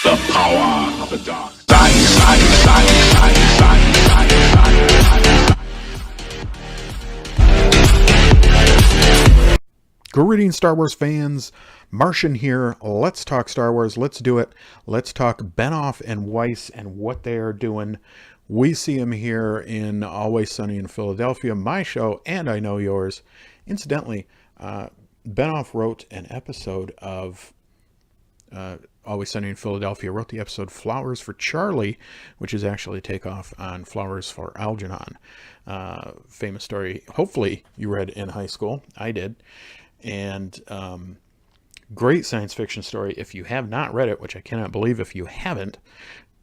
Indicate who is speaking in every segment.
Speaker 1: The power of the dark side, side, side, side, side, side, side, side.
Speaker 2: Greetings, Star Wars fans. Martian here. Let's talk Star Wars. Let's do it. Let's talk Benioff and Weiss and what they are doing. We see them here in Always Sunny in Philadelphia, my show, and I know yours. Incidentally, Benioff wrote an episode of Always Sunny in Philadelphia, wrote the episode Flowers for Charlie, which is actually a takeoff on Flowers for Algernon. Famous story. Hopefully you read in high school. I did. And great science fiction story. If you have not read it, which I cannot believe if you haven't,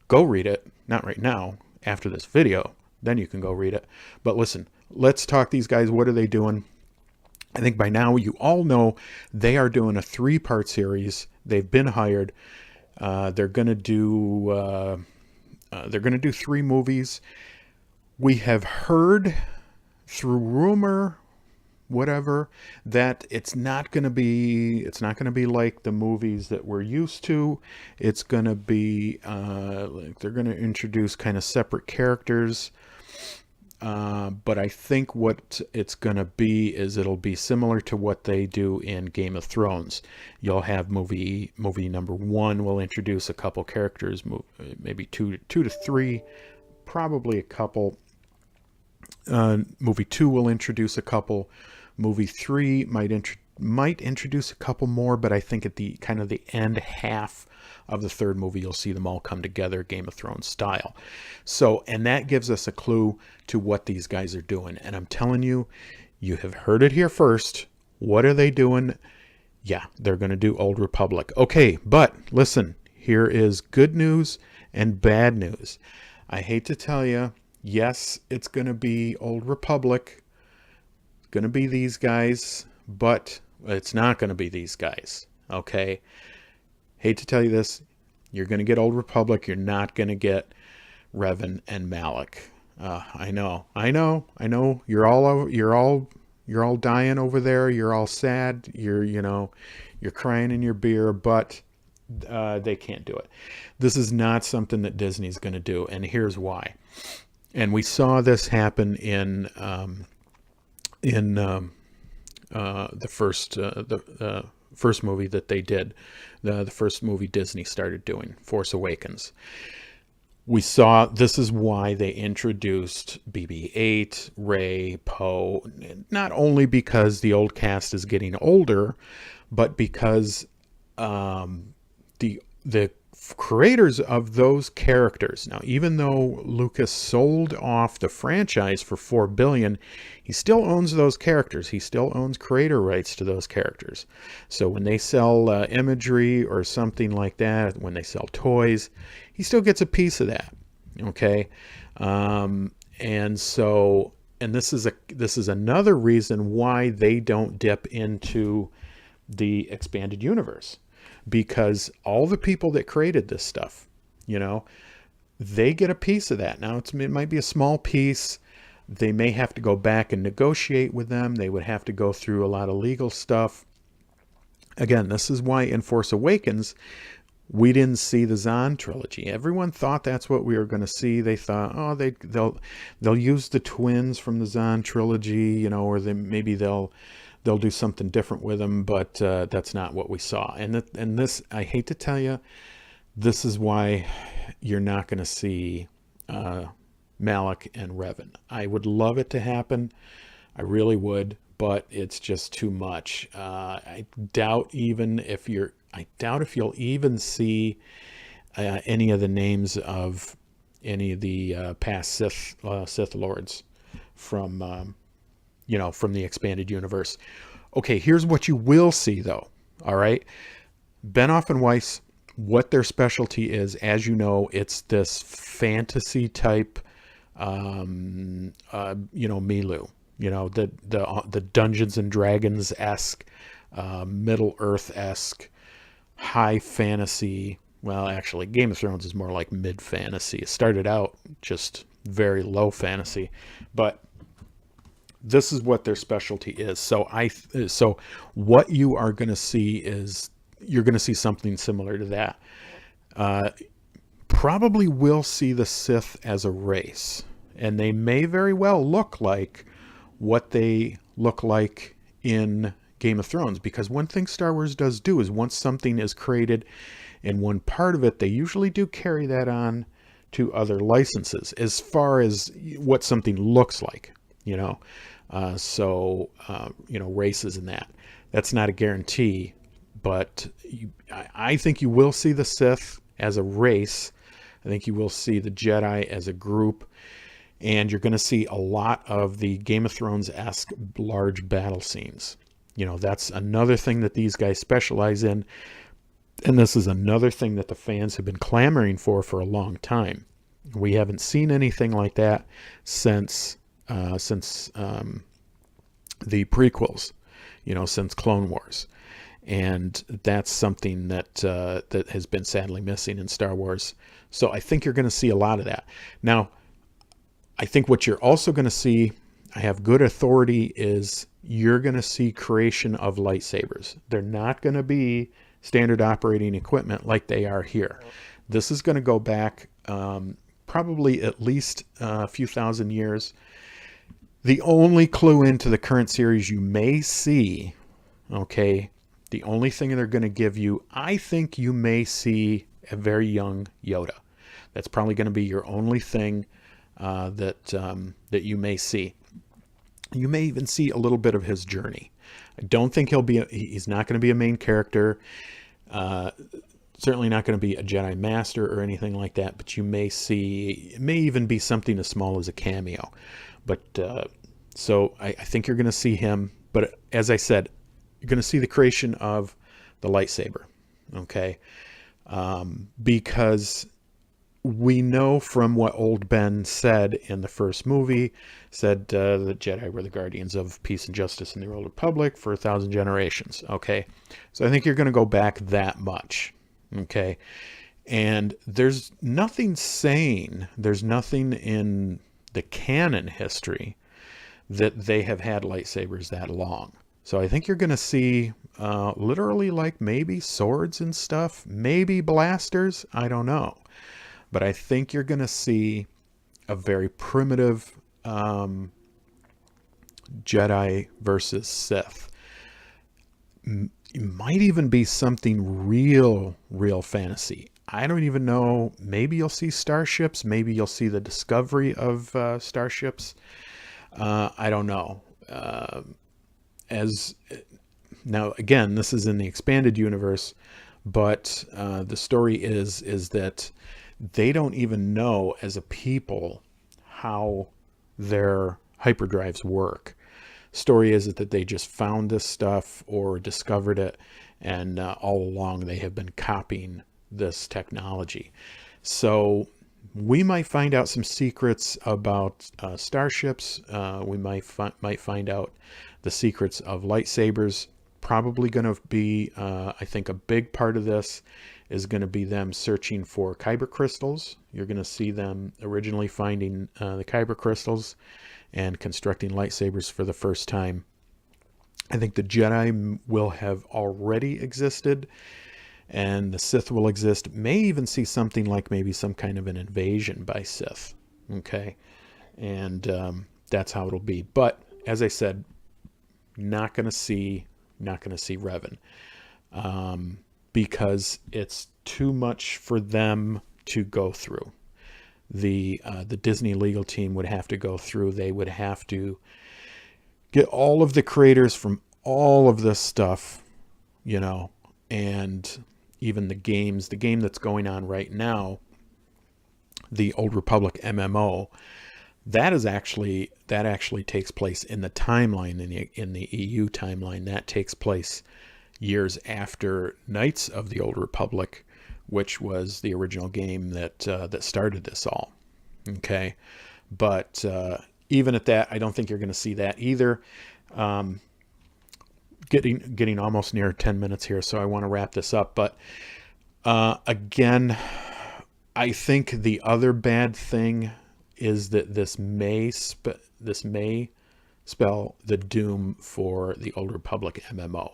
Speaker 2: go read it. Not right now, after this video. Then you can go read it. But listen, let's talk these guys. What are they doing? I think by now you all know they are doing a 3-part series. They've been hired. They're going to do 3 movies. We have heard through rumor, whatever, that it's not going to be like the movies that we're used to. It's going to be like they're going to introduce kind of separate characters. But I think what it's going to be is it'll be similar to what they do in Game of Thrones. You'll have movie number 1 will introduce a couple characters, maybe two to 3, probably a couple. Movie 2 will introduce a couple. Movie 3 might introduce a couple more, but I think at the kind of the end half of the 3rd movie, you'll see them all come together, Game of Thrones style. So, and that gives us a clue to what these guys are doing. And I'm telling you, you have heard it here first. What are they doing? Yeah, they're going to do Old Republic. Okay, but listen, here is good news and bad news. I hate to tell you, yes, it's going to be Old Republic. It's going to be these guys, but it's not going to be these guys. Okay? Hate to tell you this, you're going to get Old Republic. You're not going to get Revan and Malik. I know. You're all dying over there. You're all sad. You're crying in your beer, but they can't do it. This is not something that Disney's going to do, and here's why. And we saw this happen in the first movie that they did, the first movie Disney started doing, Force Awakens. We saw this is why they introduced BB-8, Rey, Poe, not only because the old cast is getting older, but because the creators of those characters, now even though Lucas sold off the franchise for $4 billion, he still owns those characters. He still owns creator rights to those characters. So when they sell imagery or something like that, when they sell toys, he still gets a piece of that. Okay, and this is another reason why they don't dip into the expanded universe. Because all the people that created this stuff, they get a piece of that. Now, it might be a small piece. They may have to go back and negotiate with them. They would have to go through a lot of legal stuff. Again, this is why in Force Awakens, we didn't see the Zahn trilogy. Everyone thought that's what we were going to see. They thought, oh, they'll use the twins from the Zahn trilogy, or maybe they'll do something different with them, but that's not what we saw. And this, I hate to tell you, this is why you're not going to see Malik and Revan. I would love it to happen. I really would, but it's just too much. I doubt if you'll even see any of the names of any of the past Sith Lords from the expanded universe. Okay, here's what you will see, though. All right. Benioff and Weiss, what their specialty is, as you know, it's this fantasy type, Milu, the Dungeons and Dragons-esque, Middle Earth-esque, high fantasy. Well, actually, Game of Thrones is more like mid-fantasy. It started out just very low fantasy, but this is what their specialty is. So what you are going to see is you're going to see something similar to that. probably will see the Sith as a race, and they may very well look like what they look like in Game of Thrones, because one thing Star Wars does do is once something is created in one part of it, they usually do carry that on to other licenses as far as what something looks like, you know. Races and that's not a guarantee, but I think you will see the Sith as a race. I think you will see the Jedi as a group, and you're going to see a lot of the Game of Thrones-esque large battle scenes. You know, that's another thing that these guys specialize in, and this is another thing that the fans have been clamoring for a long time. We haven't seen anything like that since the prequels, since Clone Wars. And that's something that has been sadly missing in Star Wars. So I think you're going to see a lot of that. Now, I think what you're also going to see, I have good authority, is you're going to see creation of lightsabers. They're not going to be standard operating equipment like they are here. This is going to go back probably at least a few thousand years. The only clue into the current series you may see, okay, the only thing they're going to give you, I think you may see a very young Yoda. That's probably going to be your only thing that you may see. You may even see a little bit of his journey. I don't think he's not going to be a main character. Certainly not going to be a Jedi Master or anything like that, but you may see, it may even be something as small as a cameo. But so I think you're going to see him. But as I said, you're going to see the creation of the lightsaber, okay? Because we know from what old Ben said in the first movie, said the Jedi were the guardians of peace and justice in the Old Republic for 1,000 generations, okay? So I think you're going to go back that much, okay? And there's nothing in the canon history that they have had lightsabers that long. So I think you're going to see literally like maybe swords and stuff, maybe blasters, I don't know. But I think you're going to see a very primitive Jedi versus Sith. It might even be something real fantasy. I don't even know. Maybe you'll see starships. Maybe you'll see the discovery of starships. I don't know. Now, again, this is in the expanded universe, but the story is that they don't even know as a people how their hyperdrives work. Story is that they just found this stuff or discovered it, and all along they have been copying this technology. So we might find out some secrets about starships. We might find out the secrets of lightsabers. Probably going to be, I think, a big part of this is going to be them searching for kyber crystals. You're going to see them originally finding the kyber crystals and constructing lightsabers for the first time. I think the Jedi will have already existed, and the Sith will exist. May even see something like maybe some kind of an invasion by Sith. Okay, and that's how it'll be. But as I said, not going to see Revan. Because it's too much for them to go through. The Disney legal team would have to go through. They would have to get all of the creators from all of this stuff, and even the game that's going on right now, the Old Republic MMO, that actually takes place in the timeline, in the EU timeline. That takes place years after Knights of the Old Republic, which was the original game that started this all. Okay, but even at that, I don't think you're going to see that either. Getting almost near 10 minutes here, so I want to wrap this up. But again, I think the other bad thing is that this may spell the doom for the Old Republic MMO.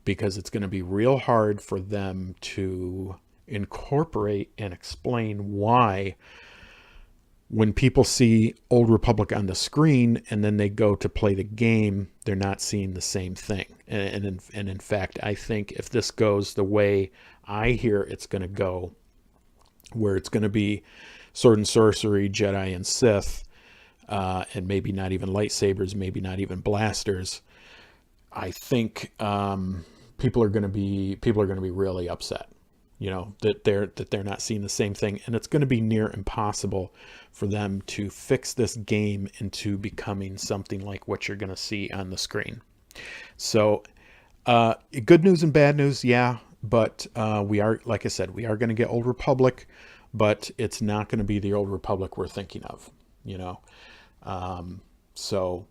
Speaker 2: Because it's going to be real hard for them to incorporate and explain why when people see Old Republic on the screen and then they go to play the game, they're not seeing the same thing. And in fact, I think if this goes the way I hear it's going to go, where it's going to be sword and sorcery, Jedi and Sith, and maybe not even lightsabers, maybe not even blasters, I think people are going to be really upset. That they're not seeing the same thing, and it's going to be near impossible for them to fix this game into becoming something like what you're going to see on the screen. So, good news and bad news, yeah. But we are, like I said, we are going to get Old Republic, but it's not going to be the Old Republic we're thinking of. So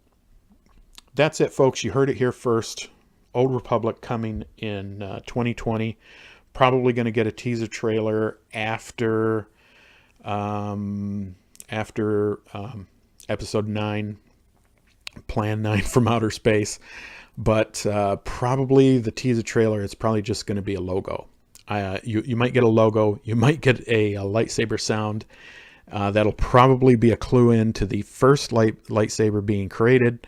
Speaker 2: that's it, folks. You heard it here first. Old Republic coming in 2020. Probably going to get a teaser trailer after episode 9, Plan 9 from Outer Space. But probably the teaser trailer is probably just going to be a logo. You might get a logo. You might get a lightsaber sound. That'll probably be a clue into the first lightsaber being created.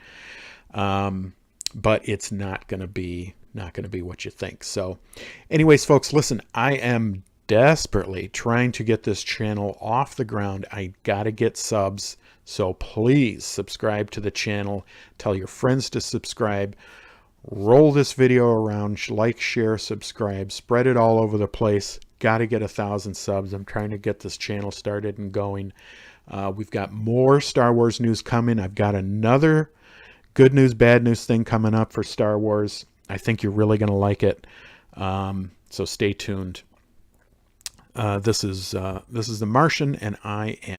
Speaker 2: But it's not going to be what you think. So anyways, folks, listen, I am desperately trying to get this channel off the ground. I got to get subs. So please subscribe to the channel. Tell your friends to subscribe. Roll this video around, like, share, subscribe, spread it all over the place. Got to get 1,000 subs. I'm trying to get this channel started and going. We've got more Star Wars news coming. I've got another good news, bad news thing coming up for Star Wars. I think you're really going to like it. So stay tuned. This is The Martian, and I am